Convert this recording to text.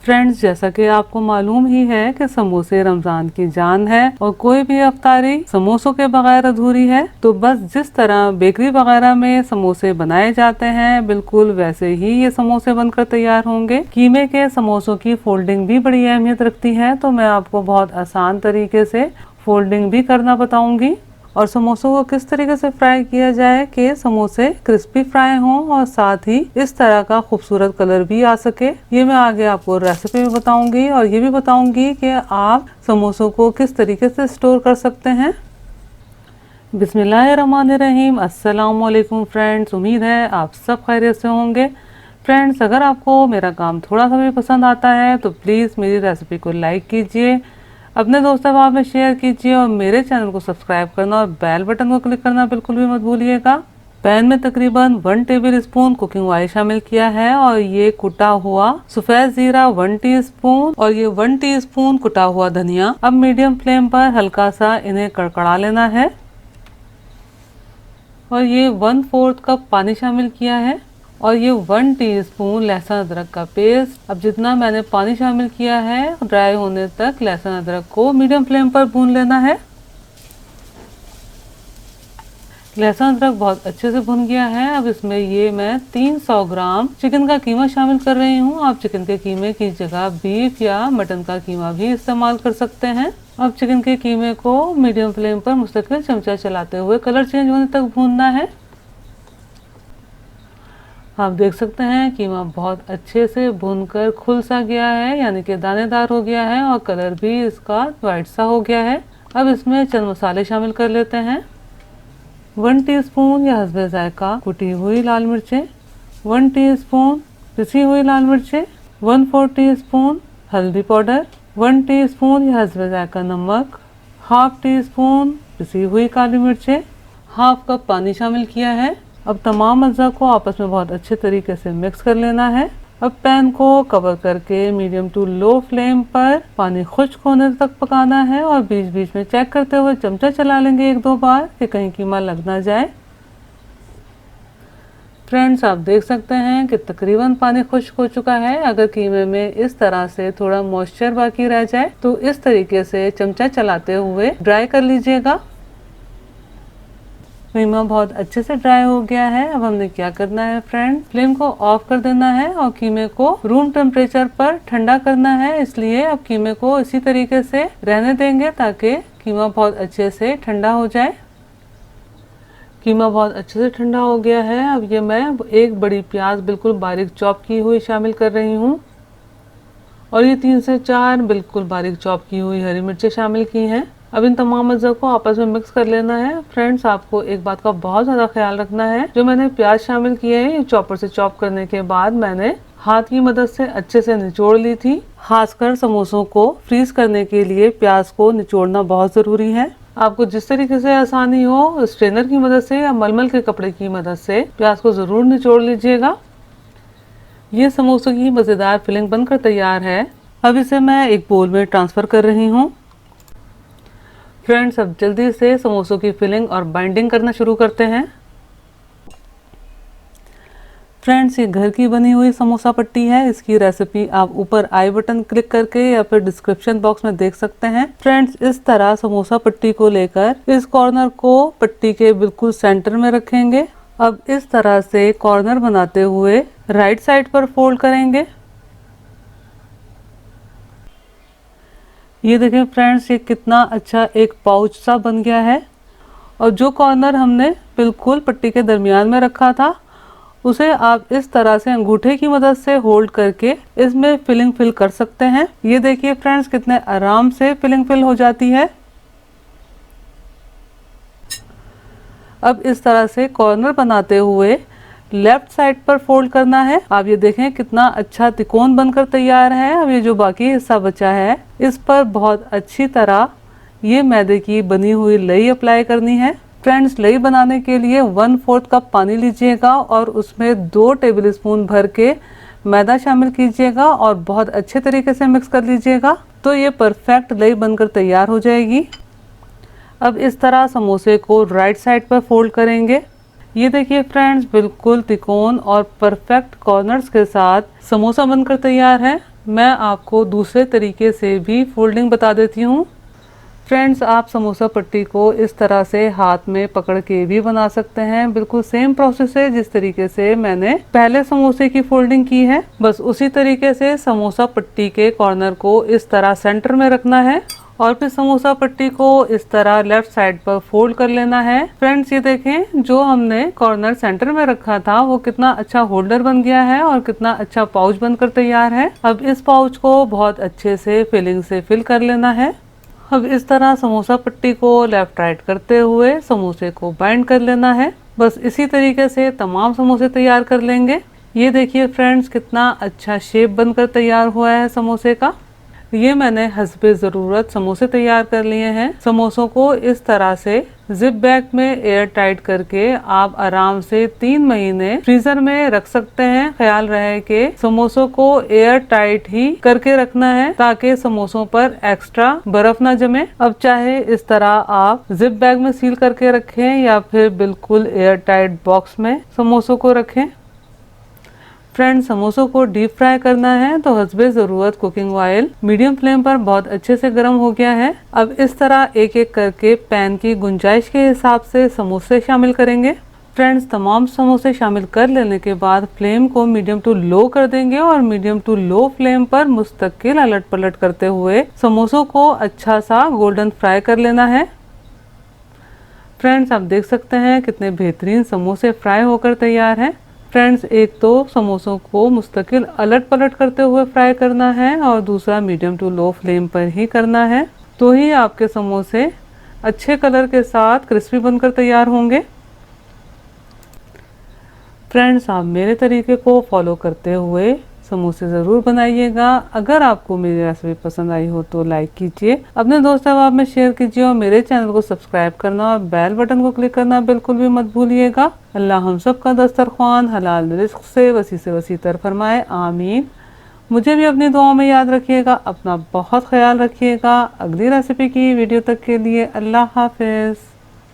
Friends, जैसा कि आपको मालूम ही है कि समोसे रमजान की जान है और कोई भी अफ्तारी समोसों के बगैर अधूरी है। तो बस जिस तरह बेकरी वगैरह में समोसे बनाए जाते हैं, बिल्कुल वैसे ही ये समोसे बनकर तैयार होंगे। कीमे के समोसों की फोल्डिंग भी बड़ी अहमियत रखती है, तो मैं आपको बहुत आसान तरीके से फोल्डिंग भी करना बताऊंगी और समोसों को किस तरीके से फ्राई किया जाए कि समोसे क्रिस्पी फ्राई हों और साथ ही इस तरह का खूबसूरत कलर भी आ सके। ये मैं आगे आपको रेसिपी में बताऊंगी और ये भी बताऊंगी कि आप समोसों को किस तरीके से स्टोर कर सकते हैं। बिस्मिल्लाहिर्रहमानिर्रहीम। अस्सलाम वालेकुम फ्रेंड्स, उम्मीद है आप सब खैरियत से होंगे। फ्रेंड्स, अगर आपको मेरा काम थोड़ा सा भी पसंद आता है तो प्लीज़ मेरी रेसिपी को लाइक कीजिए, अपने दोस्त अहबाब में शेयर कीजिए और मेरे चैनल को सब्सक्राइब करना और बेल बटन को क्लिक करना बिल्कुल भी मत भूलिएगा। पैन में तकरीबन 1 टेबल स्पून कुकिंग ऑयल शामिल किया है और ये कुटा हुआ सफ़ेद जीरा 1 टीस्पून और ये 1 टीस्पून कुटा हुआ धनिया। अब मीडियम फ्लेम पर हल्का सा इन्हें कड़कड़ा लेना है और ये 1/4 कप पानी शामिल किया है और ये 1 टीस्पून लहसुन अदरक का पेस्ट। अब जितना मैंने पानी शामिल किया है, ड्राई होने तक लहसुन अदरक को मीडियम फ्लेम पर भून लेना है। लहसुन अदरक बहुत अच्छे से भुन गया है। अब इसमें ये मैं 300 ग्राम चिकन का कीमा शामिल कर रही हूँ। आप चिकन के कीमे की जगह बीफ या मटन का कीमा भी इस्तेमाल कर सकते हैं। अब चिकन के कीमे को मीडियम फ्लेम पर मुस्तकिल चमचा चलाते हुए कलर चेंज होने तक भूनना है। आप देख सकते हैं कीमा बहुत अच्छे से भुनकर खुल सा गया है, यानी कि दानेदार हो गया है और कलर भी इसका वाइट सा हो गया है। अब इसमें चंद मसाले शामिल कर लेते हैं। 1 टीस्पून या हस्बे जायका कुटी हुई लाल मिर्चें, 1 टीस्पून पिसी हुई लाल मिर्चें, 1/4 टीस्पून हल्दी पाउडर, 1 टीस्पून या हस्बे जायका नमक, 1/2 टीस्पून पिसी हुई काली मिर्चें, 1/2 कप पानी शामिल किया है। अब तमाम अज्जा को आपस में बहुत अच्छे तरीके से मिक्स कर लेना है। अब पैन को कवर करके मीडियम टू लो फ्लेम पर पानी खुश्क होने तक पकाना है और बीच बीच में चेक करते हुए चमचा चला लेंगे 1-2 बार कि कहीं कीमा लग ना जाए। फ्रेंड्स, आप देख सकते हैं कि तकरीबन पानी खुश्क हो चुका है। अगर कीमे में इस तरह से थोड़ा मॉइस्चर बाकी रह जाए तो इस तरीके से चमचा चलाते हुए ड्राई कर लीजिएगा। कीमा बहुत अच्छे से ड्राई हो गया है। अब हमने क्या करना है फ्रेंड, फ्लेम को ऑफ कर देना है और कीमे को रूम टेम्परेचर पर ठंडा करना है। इसलिए अब कीमे को इसी तरीके से रहने देंगे ताकि कीमा बहुत अच्छे से ठंडा हो जाए। कीमा बहुत अच्छे से ठंडा हो गया है। अब ये मैं 1 बड़ी प्याज बिल्कुल बारीक चॉप की हुई शामिल कर रही हूँ और ये 3 से 4 बिल्कुल बारीक चॉप की हुई हरी मिर्चें शामिल की हैं। अब इन तमाम अज्जा को आपस में मिक्स कर लेना है। फ्रेंड्स, आपको एक बात का बहुत ज़्यादा ख्याल रखना है, जो मैंने प्याज शामिल किए हैं चॉपर से चॉप करने के बाद मैंने हाथ की मदद से अच्छे से निचोड़ ली थी। खासकर समोसों को फ्रीज करने के लिए प्याज को निचोड़ना बहुत ज़रूरी है। आपको जिस तरीके से आसानी हो, स्ट्रेनर की मदद से या मलमल के कपड़े की मदद से प्याज को ज़रूर निचोड़ लीजिएगा। ये समोसों की मज़ेदार फिलिंग बनकर तैयार है। अब इसे मैं एक बोल में ट्रांसफ़र कर रही हूँ। फ्रेंड्स, अब जल्दी से समोसों की फिलिंग और बाइंडिंग करना शुरू करते हैं। फ्रेंड्स, ये घर की बनी हुई समोसा पट्टी है। इसकी रेसिपी आप ऊपर आई बटन क्लिक करके या फिर डिस्क्रिप्शन बॉक्स में देख सकते हैं। फ्रेंड्स, इस तरह समोसा पट्टी को लेकर इस कॉर्नर को पट्टी के बिल्कुल सेंटर में रखेंगे। अब इस तरह से कॉर्नर बनाते हुए राइट साइड पर फोल्ड करेंगे। ये देखिए फ्रेंड्स, ये कितना अच्छा एक पाउच सा बन गया है और जो कॉर्नर हमने बिल्कुल पट्टी के दरमियान में रखा था उसे आप इस तरह से अंगूठे की मदद से होल्ड करके इसमें फिलिंग फिल कर सकते हैं। ये देखिए फ्रेंड्स, कितने आराम से फिलिंग फिल हो जाती है। अब इस तरह से कॉर्नर बनाते हुए लेफ्ट साइड पर फोल्ड करना है। आप ये देखें कितना अच्छा तिकोन बनकर तैयार है। अब ये जो बाकी हिस्सा बचा है इस पर बहुत अच्छी तरह ये मैदे की बनी हुई लई अप्लाई करनी है। फ्रेंड्स, लई बनाने के लिए 1/4 कप पानी लीजिएगा और उसमें 2 टेबल स्पून भर के मैदा शामिल कीजिएगा और बहुत अच्छे तरीके से मिक्स कर लीजिएगा तो ये परफेक्ट लई बनकर तैयार हो जाएगी। अब इस तरह समोसे को राइट साइड पर फोल्ड करेंगे। ये देखिए फ्रेंड्स, बिल्कुल तिकोन और परफेक्ट कॉर्नर्स के साथ समोसा बनकर तैयार है। मैं आपको दूसरे तरीके से भी फोल्डिंग बता देती हूँ। फ्रेंड्स, आप समोसा पट्टी को इस तरह से हाथ में पकड़ के भी बना सकते हैं। बिल्कुल सेम प्रोसेस है जिस तरीके से मैंने पहले समोसे की फोल्डिंग की है। बस उसी तरीके से समोसा पट्टी के कॉर्नर को इस तरह सेंटर में रखना है और फिर समोसा पट्टी को इस तरह लेफ्ट साइड पर फोल्ड कर लेना है। फ्रेंड्स, ये देखें, जो हमने कॉर्नर सेंटर में रखा था वो कितना अच्छा होल्डर बन गया है और कितना अच्छा पाउच बनकर तैयार है। अब इस पाउच को बहुत अच्छे से फिलिंग से फिल कर लेना है। अब इस तरह समोसा पट्टी को लेफ्ट राइट करते हुए समोसे को बाइंड कर लेना है। बस इसी तरीके से तमाम समोसे तैयार कर लेंगे। ये देखिए फ्रेंड्स, कितना अच्छा शेप बनकर तैयार हुआ है समोसे का। ये मैंने हस्बे ज़रूरत समोसे तैयार कर लिए हैं। समोसों को इस तरह से जिप बैग में एयर टाइट करके आप आराम से 3 महीने फ्रीजर में रख सकते हैं। ख्याल रहे कि समोसों को एयर टाइट ही करके रखना है ताकि समोसों पर एक्स्ट्रा बर्फ ना जमे। अब चाहे इस तरह आप जिप बैग में सील करके रखें या फिर बिल्कुल एयर टाइट बॉक्स में समोसों को रखें। फ्रेंड्स, समोसों को डीप फ्राई करना है तो हस्बे ज़रूरत कुकिंग ऑयल मीडियम फ्लेम पर बहुत अच्छे से गर्म हो गया है। अब इस तरह एक एक करके पैन की गुंजाइश के हिसाब से समोसे शामिल करेंगे। फ्रेंड्स, तमाम समोसे शामिल कर लेने के बाद फ्लेम को मीडियम टू लो कर देंगे और मीडियम टू लो फ्लेम पर मुस्तकिल अलट पलट करते हुए समोसों को अच्छा सा गोल्डन फ्राई कर लेना है। फ्रेंड्स, आप देख सकते हैं कितने बेहतरीन समोसे फ्राई होकर तैयार हैं। फ्रेंड्स, एक तो समोसों को मुस्तकिल अलट पलट करते हुए फ्राई करना है और दूसरा मीडियम टू लो फ्लेम पर ही करना है, तो ही आपके समोसे अच्छे कलर के साथ क्रिस्पी बनकर तैयार होंगे। फ्रेंड्स, आप मेरे तरीके को फॉलो करते हुए समोसे ज़रूर बनाइएगा। अगर आपको मेरी रेसिपी पसंद आई हो तो लाइक कीजिए, अपने दोस्त अहबाब में शेयर कीजिए और मेरे चैनल को सब्सक्राइब करना और बेल बटन को क्लिक करना बिल्कुल भी मत भूलिएगा। अल्लाह हम सब का दस्तरख्वान हलाल रिज़्क़ से वसी तर फरमाए, आमीन। मुझे भी अपनी दुआओं में याद रखिएगा। अपना बहुत ख्याल रखिएगा। अगली रेसिपी की वीडियो तक के लिए अल्लाह हाफिज़।